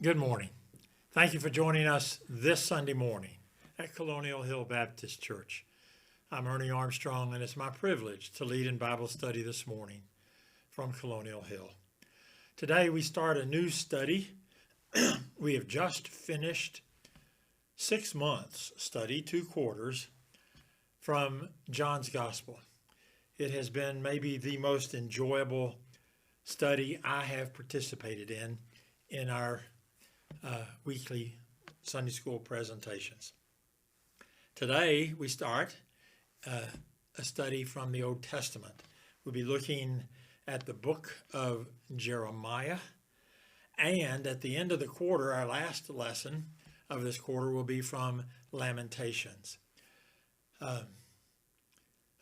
Good morning. Thank you for joining us this Sunday morning at Colonial Hill Baptist Church. I'm Ernie Armstrong, and it's my privilege to lead in Bible study this morning from Colonial Hill. Today we start a new study. We have just finished 6 months study, 2 quarters, from John's Gospel. It has been maybe the most enjoyable study I have participated in our weekly Sunday school presentations. Today we start a study from the Old Testament. We'll be looking at the book of Jeremiah, and at the end of the quarter, our last lesson of this quarter will be from Lamentations.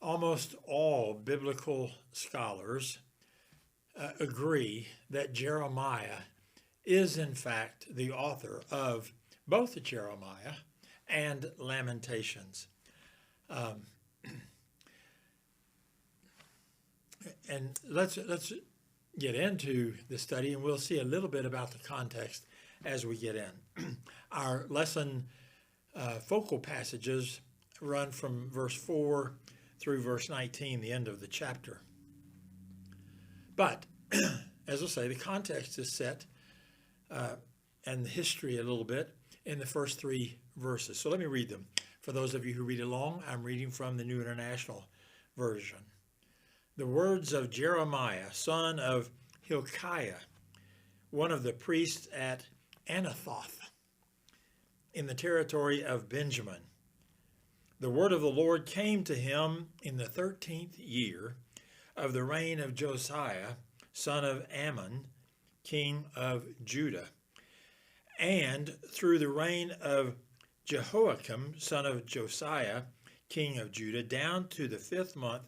Almost all biblical scholars agree that Jeremiah is in fact the author of both Jeremiah and Lamentations. And let's get into the study, and we'll see a little bit about the context as we get in. Our lesson focal passages run from verse 4 through verse 19, the end of the chapter. But, as I say, the context is set and the history a little bit in the first 3 verses. So let me read them. For those of you who read along, I'm reading from the New International Version. The words of Jeremiah, son of Hilkiah, one of the priests at Anathoth, in the territory of Benjamin. The word of the Lord came to him in the 13th year of the reign of Josiah, son of Ammon, king of Judah, and through the reign of Jehoiakim, son of Josiah, king of Judah, down to the 5th month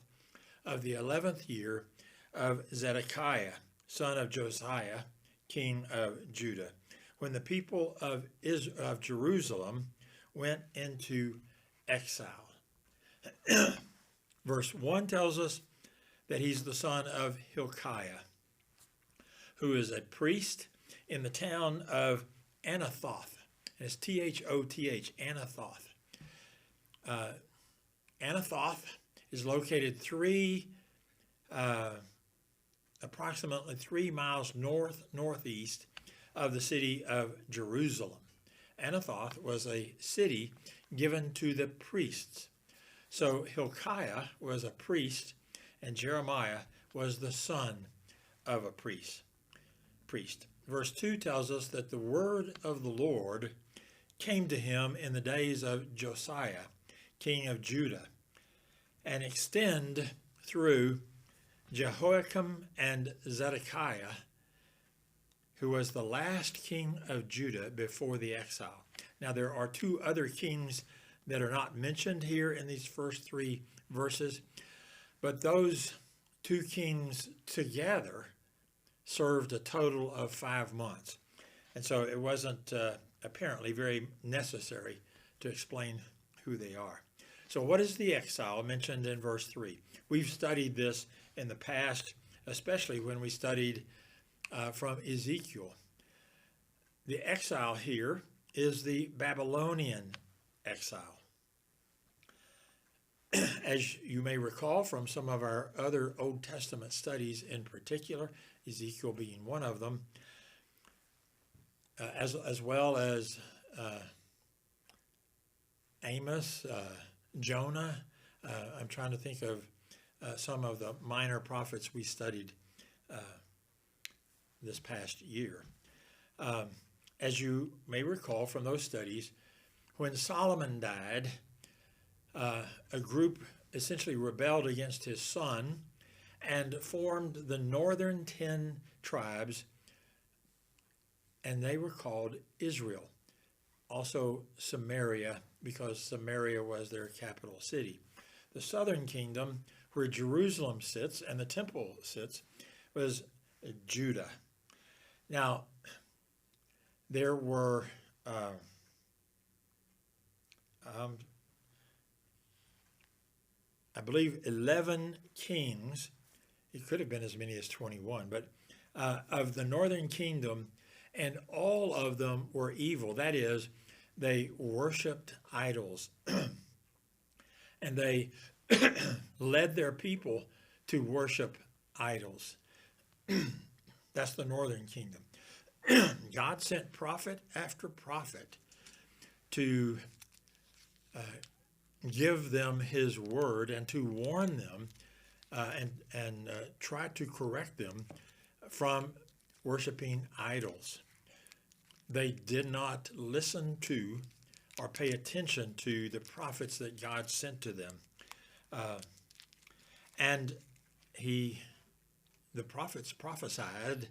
of the 11th year of Zedekiah, son of Josiah, king of Judah, when the people of Jerusalem went into exile. Verse 1 tells us that he's the son of Hilkiah, who is a priest in the town of Anathoth. And it's Thoth, Anathoth. Anathoth is located approximately 3 miles northeast of the city of Jerusalem. Anathoth was a city given to the priests. So Hilkiah was a priest, and Jeremiah was the son of a priest. Verse 2 tells us that the word of the Lord came to him in the days of Josiah, king of Judah, and extend through Jehoiakim and Zedekiah, who was the last king of Judah before the exile. Now there are 2 other kings that are not mentioned here in these first 3 verses, but those 2 kings together served a total of 5 months. And so it wasn't apparently very necessary to explain who they are. So what is the exile mentioned in verse 3? We've studied this in the past, especially when we studied from Ezekiel. The exile here is the Babylonian exile. As you may recall from some of our other Old Testament studies in particular, Ezekiel being one of them, as well as Amos, Jonah. I'm trying to think of some of the minor prophets we studied this past year. As you may recall from those studies, when Solomon died, a group essentially rebelled against his son and formed the northern 10 tribes, and they were called Israel. Also Samaria, because Samaria was their capital city. The southern kingdom, where Jerusalem sits and the temple sits, was Judah. Now, there were I believe 11 kings. It could have been as many as 21, but of the northern kingdom, and all of them were evil. That is, they worshiped idols, and they led their people to worship idols. That's the northern kingdom. God sent prophet after prophet to give them his word and to warn them and try to correct them from worshiping idols. They did not listen to or pay attention to the prophets that God sent to them. And the prophets prophesied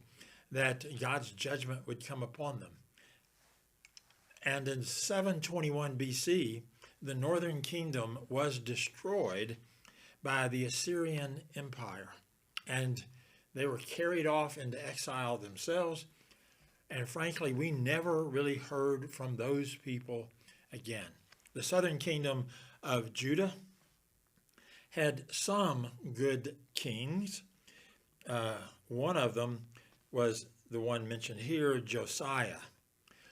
that God's judgment would come upon them. And in 721 BC, the northern kingdom was destroyed by the Assyrian Empire. And they were carried off into exile themselves. And frankly, we never really heard from those people again. The southern kingdom of Judah had some good kings. One of them was the one mentioned here, Josiah,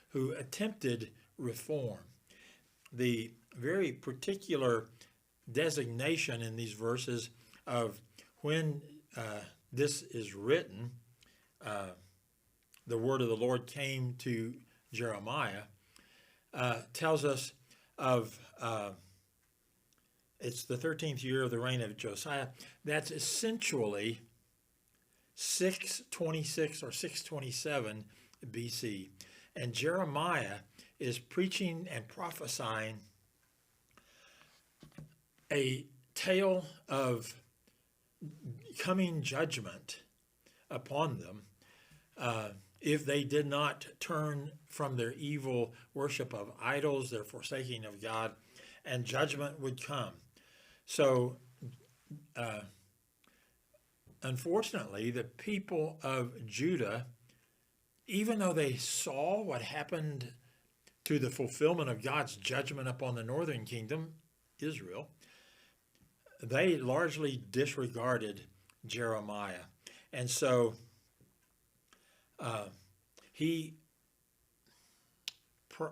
who attempted reform. The very particular designation in these verses of when this is written, the word of the Lord came to Jeremiah, tells us of, it's the 13th year of the reign of Josiah. That's essentially 626 or 627 BC. And Jeremiah is preaching and prophesying a tale of coming judgment upon them if they did not turn from their evil worship of idols, their forsaking of God, and judgment would come. So, unfortunately, the people of Judah, even though they saw what happened to the fulfillment of God's judgment upon the northern kingdom, Israel, they largely disregarded Jeremiah. And so he,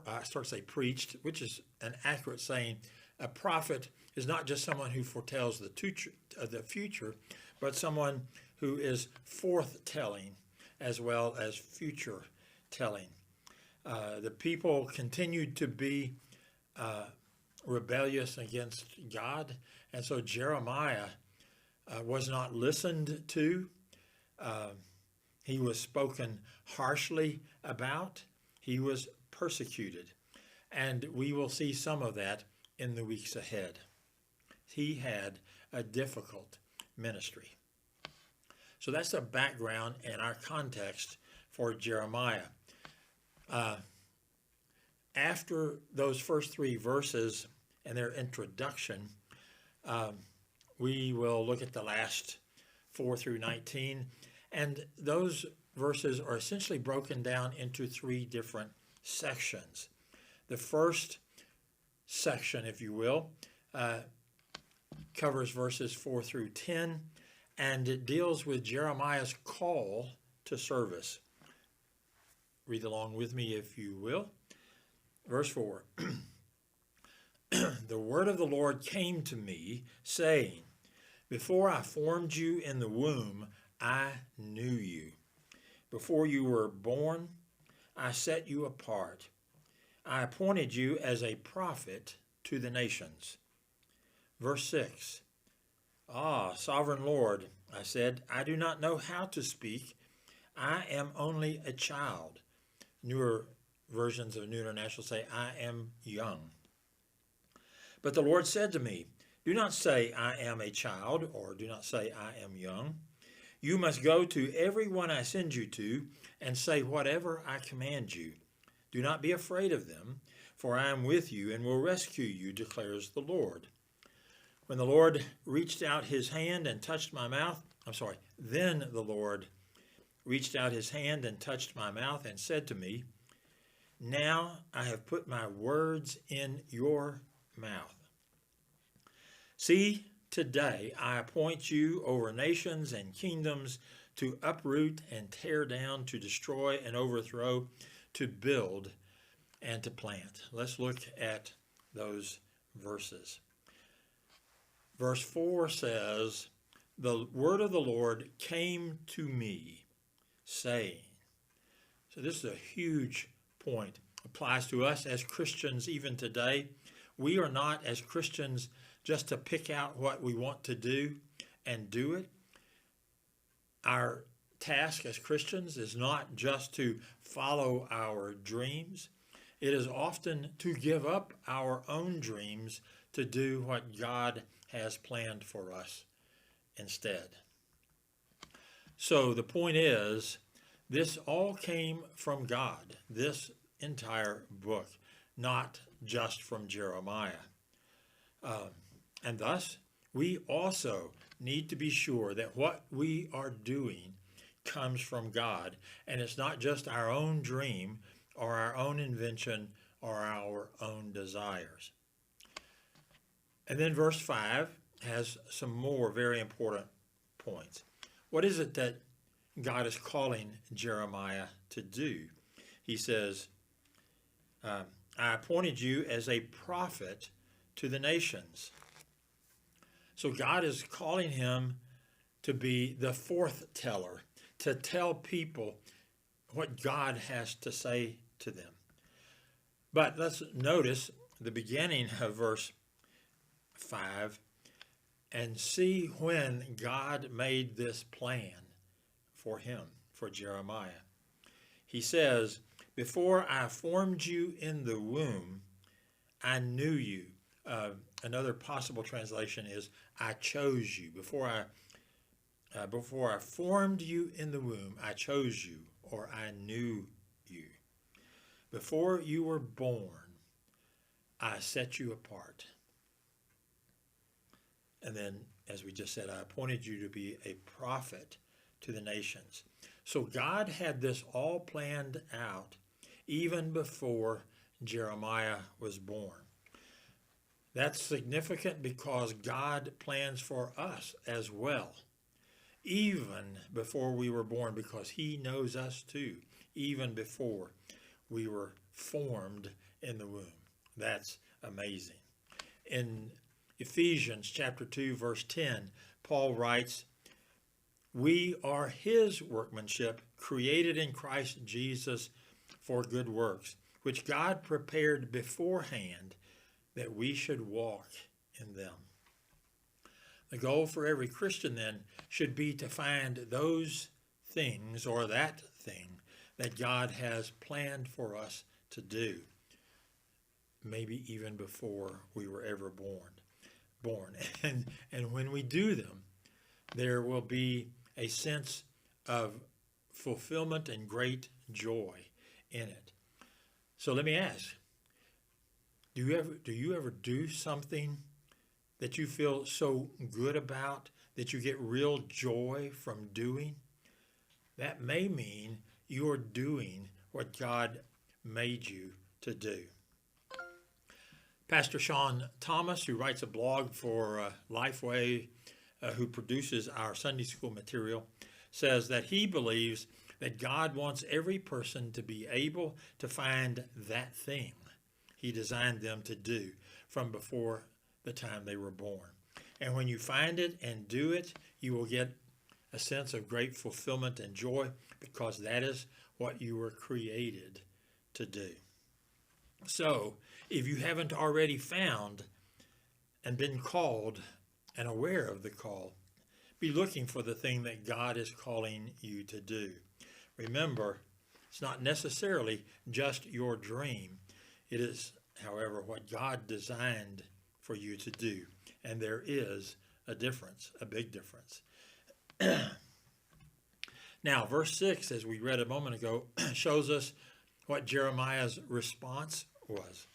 I start to say preached, which is an accurate saying. A prophet is not just someone who foretells the future, but someone who is forth-telling as well as future-telling. The people continued to be rebellious against God, and so Jeremiah was not listened to. He was spoken harshly about. He was persecuted, and we will see some of that in the weeks ahead. He had a difficult ministry. So that's the background and our context for Jeremiah. After those first three verses and their introduction, we will look at the last 4 through 19. And those verses are essentially broken down into three different sections. The first section, if you will, covers verses 4 through 10, and it deals with Jeremiah's call to service. Read along with me if you will. Verse 4. The word of the Lord came to me, saying, before I formed you in the womb, I knew you. Before you were born, I set you apart. I appointed you as a prophet to the nations. Verse 6. Ah, sovereign Lord, I said, I do not know how to speak. I am only a child. Newer versions of New International say, I am young. But the Lord said to me, do not say, I am a child, or do not say, I am young. You must go to everyone I send you to and say whatever I command you. Do not be afraid of them, for I am with you and will rescue you, declares the Lord. When the Lord reached out his hand and touched my mouth, then the Lord reached out his hand and touched my mouth and said to me, now I have put my words in your mouth. See, today I appoint you over nations and kingdoms to uproot and tear down, to destroy and overthrow, to build and to plant. Let's look at those verses. Verse 4 says, "The word of the Lord came to me, saying." So this is a huge point. Applies to us as Christians even today. We are not, as Christians, just to pick out what we want to do and do it. Our task as Christians is not just to follow our dreams. It is often to give up our own dreams to do what God has planned for us instead. So the point is, this all came from God, this entire book, not just from Jeremiah. And thus, we also need to be sure that what we are doing comes from God, and it's not just our own dream or our own invention or our own desires. And then verse 5 has some more very important points. What is it that God is calling Jeremiah to do? He says, I appointed you as a prophet to the nations. So God is calling him to be the forth-teller, to tell people what God has to say to them. But let's notice the beginning of verse 5 and see when God made this plan for him, for Jeremiah. He says, "Before I formed you in the womb, I knew you." Another possible translation is, "I chose you." Before I formed you in the womb, I chose you, or I knew you. Before you were born, I set you apart. And then, as we just said, I appointed you to be a prophet to the nations. So God had this all planned out even before Jeremiah was born. That's significant because God plans for us as well, even before we were born, because he knows us too, even before we were formed in the womb. That's amazing. In Ephesians chapter 2, verse 10, Paul writes, "We are his workmanship, created in Christ Jesus for good works, which God prepared beforehand that we should walk in them." The goal for every Christian then should be to find those things, or that thing, that God has planned for us to do, maybe even before we were ever born. And when we do them, there will be a sense of fulfillment and great joy in it. So let me ask, do you ever do something that you feel so good about that you get real joy from doing? That may mean you're doing what God made you to do. Pastor Sean Thomas, who writes a blog for Lifeway, who produces our Sunday school material, says that he believes that God wants every person to be able to find that thing he designed them to do from before the time they were born. And when you find it and do it, you will get a sense of great fulfillment and joy, because that is what you were created to do. So, if you haven't already found and been called and aware of the call, be looking for the thing that God is calling you to do. Remember, it's not necessarily just your dream. It is, however, what God designed for you to do. And there is a difference, a big difference. Now, verse 6, as we read a moment ago, shows us what Jeremiah's response was.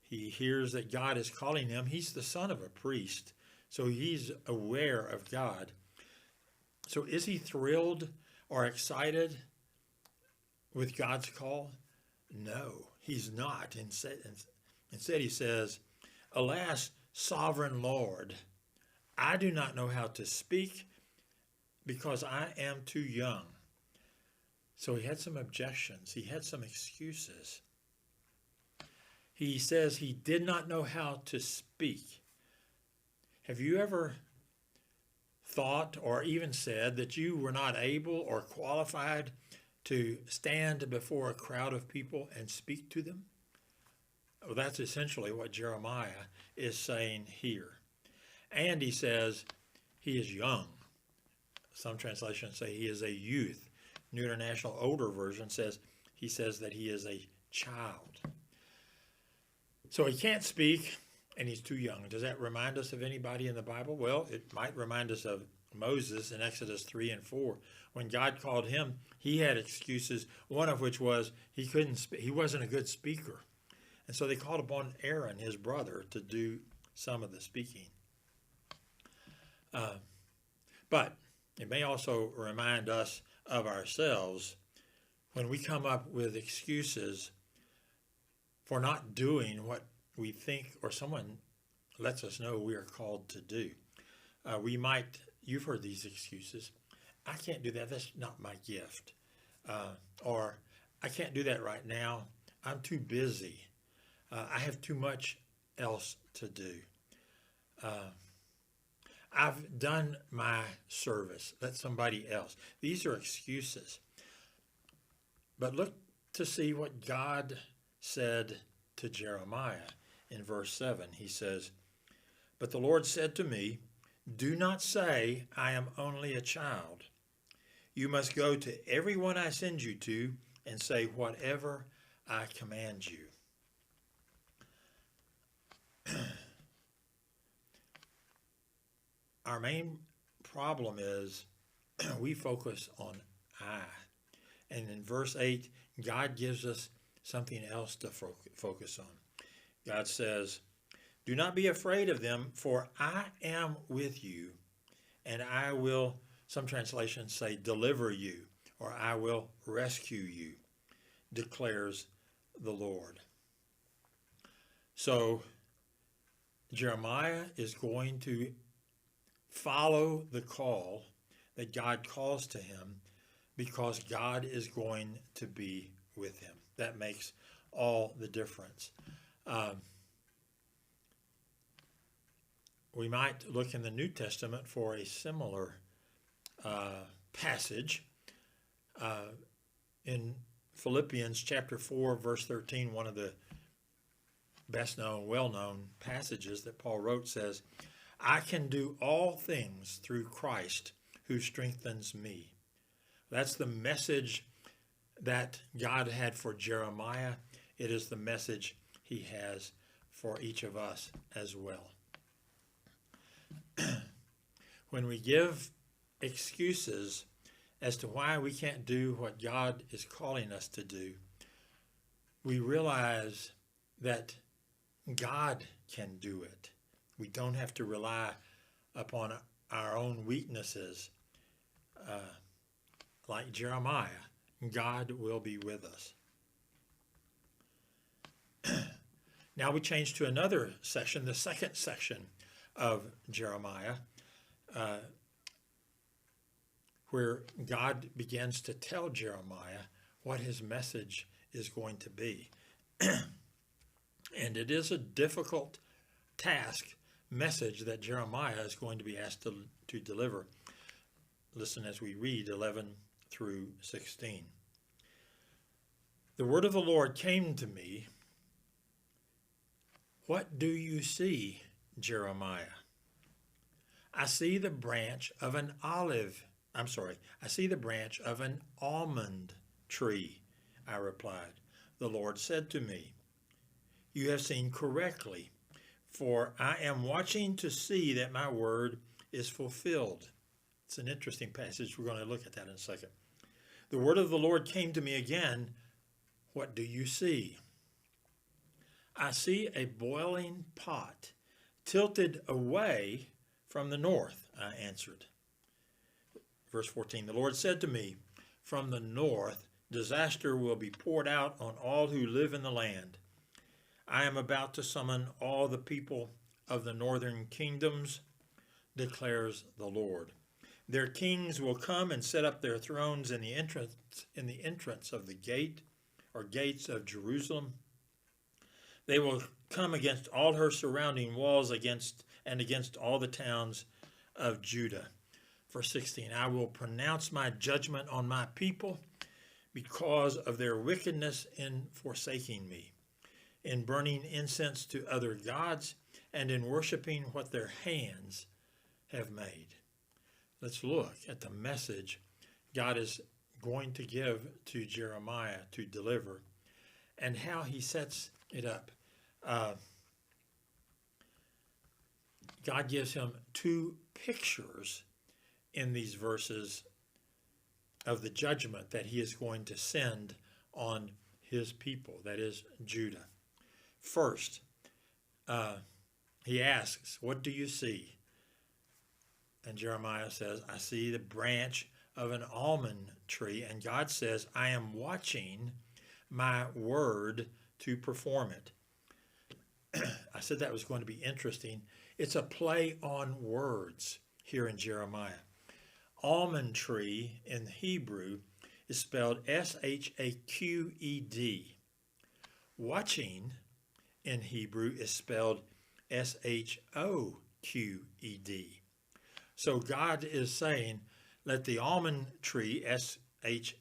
He hears that God is calling him. He's the son of a priest, so he's aware of God. So is he thrilled or excited with God's call? No, he's not. Instead he says, "Alas, sovereign Lord, I do not know how to speak because I am too young. So he had some objections. He had some excuses. He says he did not know how to speak. Have you ever thought or even said that you were not able or qualified to stand before a crowd of people and speak to them? Well, that's essentially what Jeremiah is saying here. And he says he is young. Some translations say he is a youth. New International Older Version says that he is a child. So he can't speak and he's too young. Does that remind us of anybody in the Bible? Well, it might remind us of Moses in Exodus 3 and 4. When God called him, he had excuses, one of which was he couldn't speak. He wasn't a good speaker. And so they called upon Aaron, his brother, to do some of the speaking. But it may also remind us of ourselves when we come up with excuses for not doing what we think or someone lets us know we are called to do. You've heard these excuses. I can't do that. That's not my gift. Or I can't do that right now. I'm too busy. I have too much else to do. I've done my service. Let somebody else. These are excuses. But look to see what God said to Jeremiah in verse 7. He says, "But the Lord said to me, do not say, I am only a child. You must go to everyone I send you to and say whatever I command you." Our main problem is we focus on I. And in verse 8, God gives us something else to focus on. God says, "Do not be afraid of them, for I am with you, and I will," some translations say, "deliver you," or "I will rescue you," declares the Lord. So Jeremiah is going to follow the call that God calls to him because God is going to be with him. That makes all the difference. We might look in the New Testament for a similar passage. In Philippians chapter 4, verse 13, one of the best known, well-known passages that Paul wrote says, "I can do all things through Christ who strengthens me." That's the message that God had for Jeremiah. It is the message he has for each of us as well. When we give excuses as to why we can't do what God is calling us to do, we realize that God can do it. We don't have to rely upon our own weaknesses. Like Jeremiah, God will be with us. Now we change to another section, the second section of Jeremiah, where God begins to tell Jeremiah what his message is going to be. And it is a difficult message that Jeremiah is going to be asked to deliver. Listen as we read 11 through 16. "The word of the Lord came to me. What do you see, Jeremiah?" I see the branch of an almond tree," I replied. "The Lord said to me, you have seen correctly, for I am watching to see that my word is fulfilled." It's an interesting passage. We're going to look at that in a second. "The word of the Lord came to me again. What do you see?" "I see a boiling pot tilted away from the north," I answered. Verse 14, "The Lord said to me, from the north disaster will be poured out on all who live in the land. I am about to summon all the people of the northern kingdoms, declares the Lord. Their kings will come and set up their thrones in the entrance of the gate or gates of Jerusalem. They will come against all her surrounding walls against all the towns of Judah. Verse 16, I will pronounce my judgment on my people because of their wickedness in forsaking me, in burning incense to other gods, and in worshiping what their hands have made. Let's look at the message God is going to give to Jeremiah to deliver and how he sets it up. God gives him two pictures in these verses of the judgment that he is going to send on his people, that is Judah. First, he asks, what do you see? And Jeremiah says, I see the branch of an almond tree. And God says, I am watching my word to perform it. I said that was going to be interesting. It's a play on words here in Jeremiah. Almond tree in Hebrew is spelled S-H-A-Q-E-D. Watching in Hebrew is spelled S-H-O-Q-E-D. So God is saying, let the almond tree, S-H-A-Q-E-D,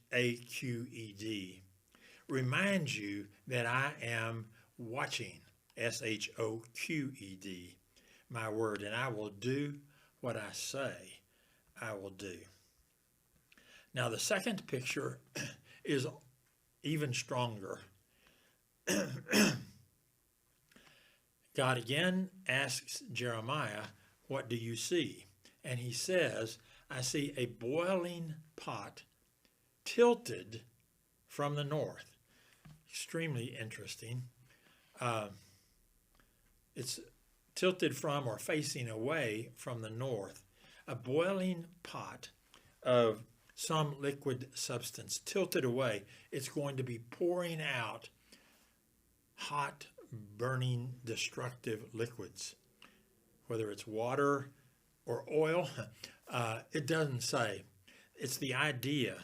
remind you that I am watching, S-H-O-Q-E-D, my word, and I will do what I say I will do. Now the second picture is even stronger. God again asks Jeremiah, what do you see? And he says, I see a boiling pot tilted from the north. Extremely interesting. It's tilted from or facing away from the north. A boiling pot of some liquid substance tilted away. It's going to be pouring out hot, burning, destructive liquids. Whether it's water or oil, it doesn't say. It's the idea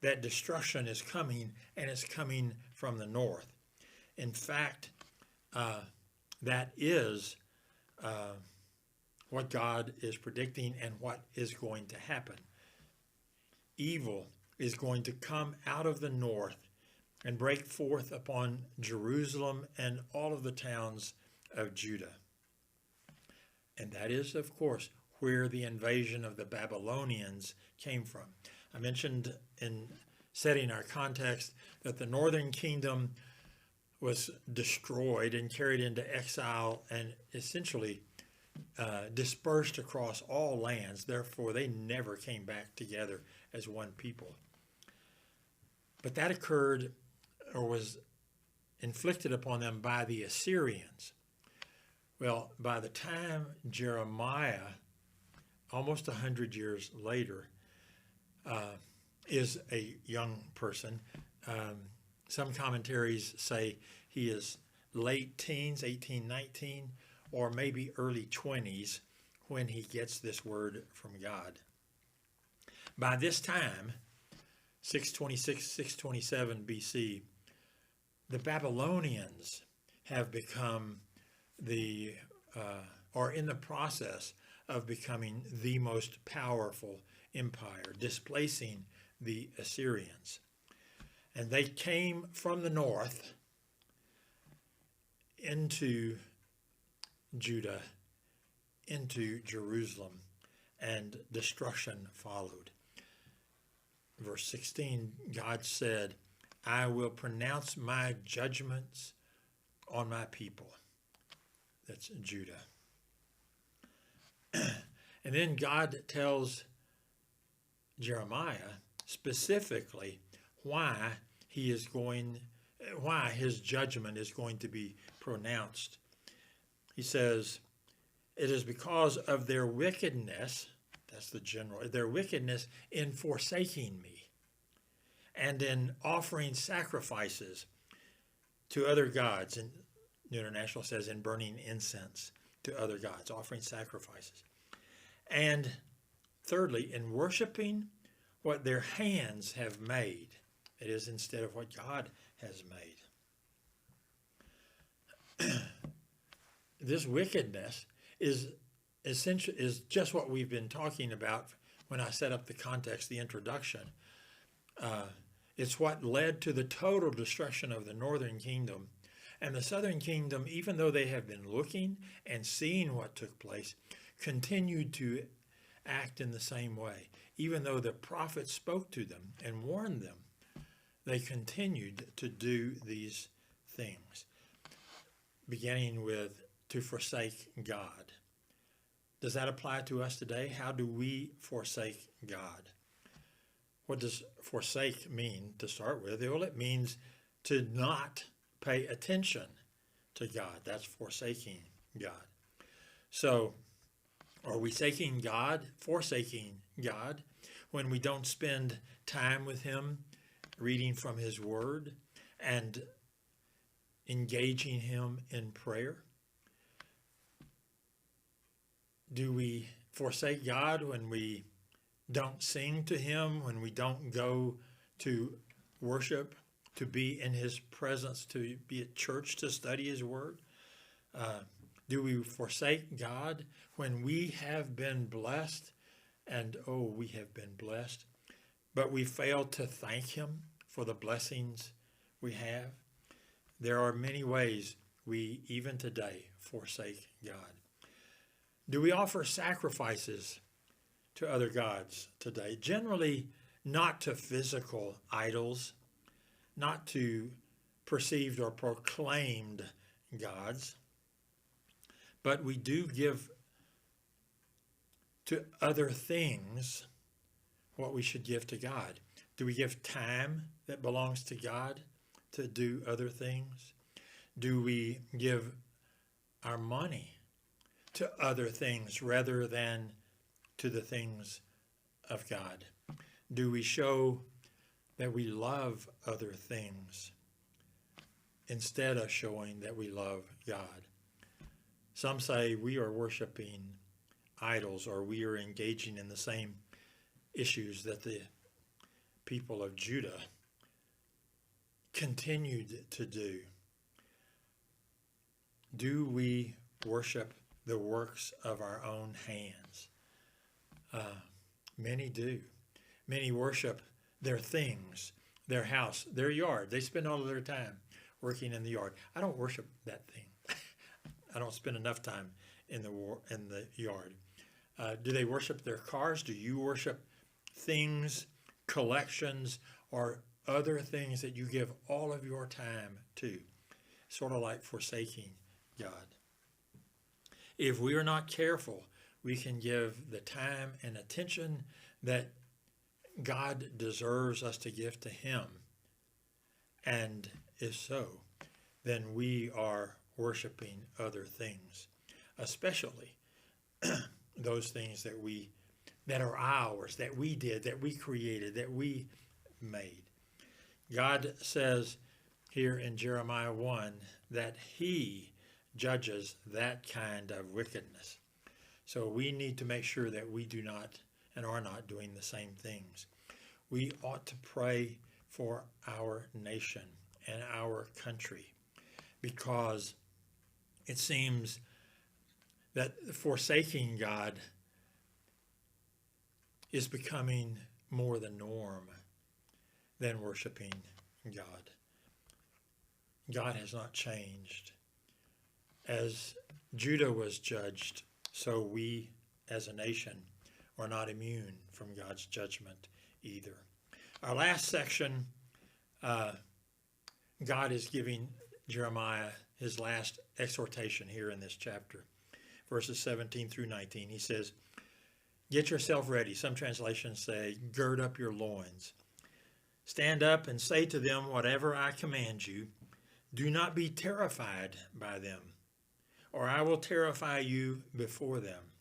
that destruction is coming, and it's coming from the north. In fact, that is what God is predicting and what is going to happen. Evil is going to come out of the north and break forth upon Jerusalem and all of the towns of Judah. And that is, of course, where the invasion of the Babylonians came from. I mentioned in setting our context that the northern kingdom was destroyed and carried into exile and essentially dispersed across all lands. Therefore, they never came back together as one people. But that occurred or was inflicted upon them by the Assyrians. Well, by the time Jeremiah, almost 100 years later, is a young person, some commentaries say he is late teens, 18, 19, or maybe early 20s when he gets this word from God. By this time, 626, 627 BC, the Babylonians have become are in the process of becoming the most powerful empire, displacing the Assyrians. And they came from the north into Judah, into Jerusalem, and destruction followed. Verse 16, God said, I will pronounce my judgments on my people. That's Judah. And then God tells Jeremiah specifically why his judgment is going to be pronounced. He says, it is because of their wickedness, that's the general, their wickedness in forsaking me and in offering sacrifices to other gods. And New International says in burning incense to other gods, offering sacrifices. And thirdly, in worshiping what their hands have made. It is instead of what God has made. This wickedness is essential, is just what we've been talking about when I set up the context, the introduction. It's what led to the total destruction of the northern kingdom. And the southern kingdom, even though they have been looking and seeing what took place, continued to act in the same way. Even though the prophets spoke to them and warned them, they continued to do these things, beginning with to forsake God. Does that apply to us today? How do we forsake God? What does forsake mean to start with? Well, it means to not pay attention to God. That's forsaking God. So, are we forsaking God when we don't spend time with Him, reading from His Word and engaging Him in prayer? Do we forsake God when we don't sing to Him, when we don't go to worship, to be in His presence, to be at church to study His Word? Do we forsake God when we have been blessed, and we have been blessed, but we fail to thank Him for the blessings we have? There are many ways we, even today, forsake God. Do we offer sacrifices to other gods today? Generally, not to physical idols, not to perceived or proclaimed gods, but we do give to other things what we should give to God. Do we give time that belongs to God to do other things? Do we give our money to other things rather than to the things of God? Do we show that we love other things instead of showing that we love God? Some say we are worshiping idols, or we are engaging in the same issues that the people of Judah continued to do. Do we worship the works of our own hands? Many do. Many worship their things, their house, their yard. They spend all of their time working in the yard. I don't worship that thing. I don't spend enough time in the yard. Do they worship their cars? Do you worship things, collections, or other things that you give all of your time to? Sort of like forsaking God. If we are not careful, we can give the time and attention that God deserves us to give to Him. And if so, then we are worshiping other things, especially those things that are ours, that we did, that we created, that we made. God says here in Jeremiah 1 that He judges that kind of wickedness. So we need to make sure that we do not and are not doing the same things. We ought to pray for our nation and our country, because it seems that forsaking God is becoming more the norm than worshiping God. God has not changed. As Judah was judged, so we as a nation are not immune from God's judgment either. Our last section, God is giving Jeremiah his last exhortation here in this chapter, verses 17 through 19. He says, "Get yourself ready." Some translations say, "Gird up your loins. Stand up and say to them whatever I command you. Do not be terrified by them, or I will terrify you before them.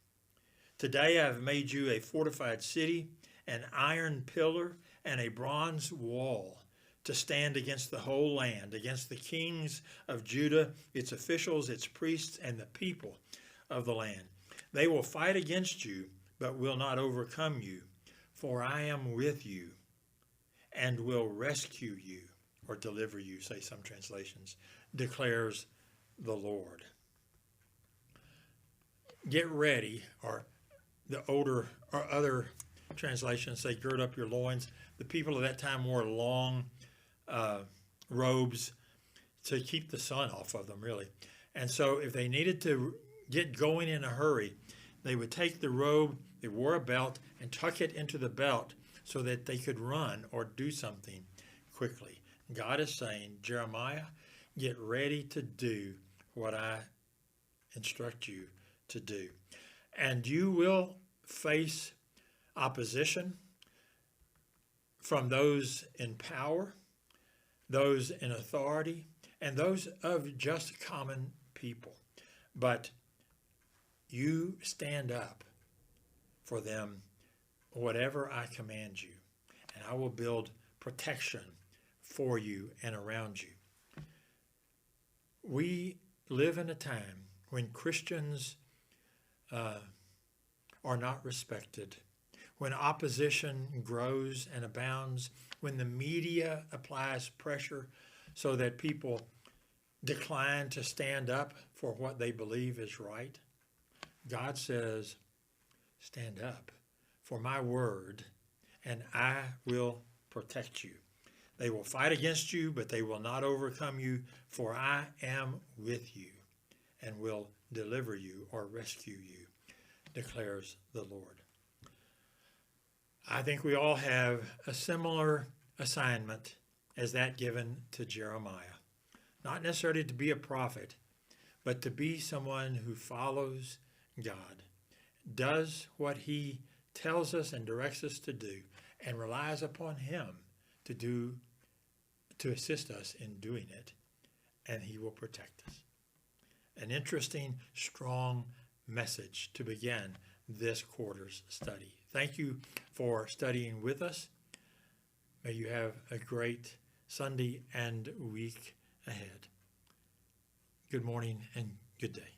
Today I have made you a fortified city, an iron pillar, and a bronze wall, to stand against the whole land, against the kings of Judah, its officials, its priests, and the people of the land. They will fight against you, but will not overcome you. For I am with you and will rescue you, or deliver you, say some translations, declares the Lord. Get ready, or the older or other translations say gird up your loins. The people of that time wore long robes to keep the sun off of them, really. And so if they needed to get going in a hurry, they would take the robe, they wore a belt, and tuck it into the belt so that they could run or do something quickly. God is saying, Jeremiah, get ready to do what I instruct you to do. And you will face opposition from those in power, those in authority, and those of just common people. But you stand up for them, whatever I command you, and I will build protection for you and around you. We live in a time when Christians are not respected, when opposition grows and abounds, when the media applies pressure so that people decline to stand up for what they believe is right. God says, stand up for my word, and I will protect you. They will fight against you, but they will not overcome you, for I am with you and will deliver you or rescue you, declares the Lord. I think we all have a similar assignment as that given to Jeremiah. Not necessarily to be a prophet, but to be someone who follows God, does what he tells us and directs us to do, and relies upon him to assist us in doing it, and he will protect us. An interesting, strong message to begin this quarter's study. Thank you for studying with us. May you have a great Sunday and week ahead. Good morning and good day.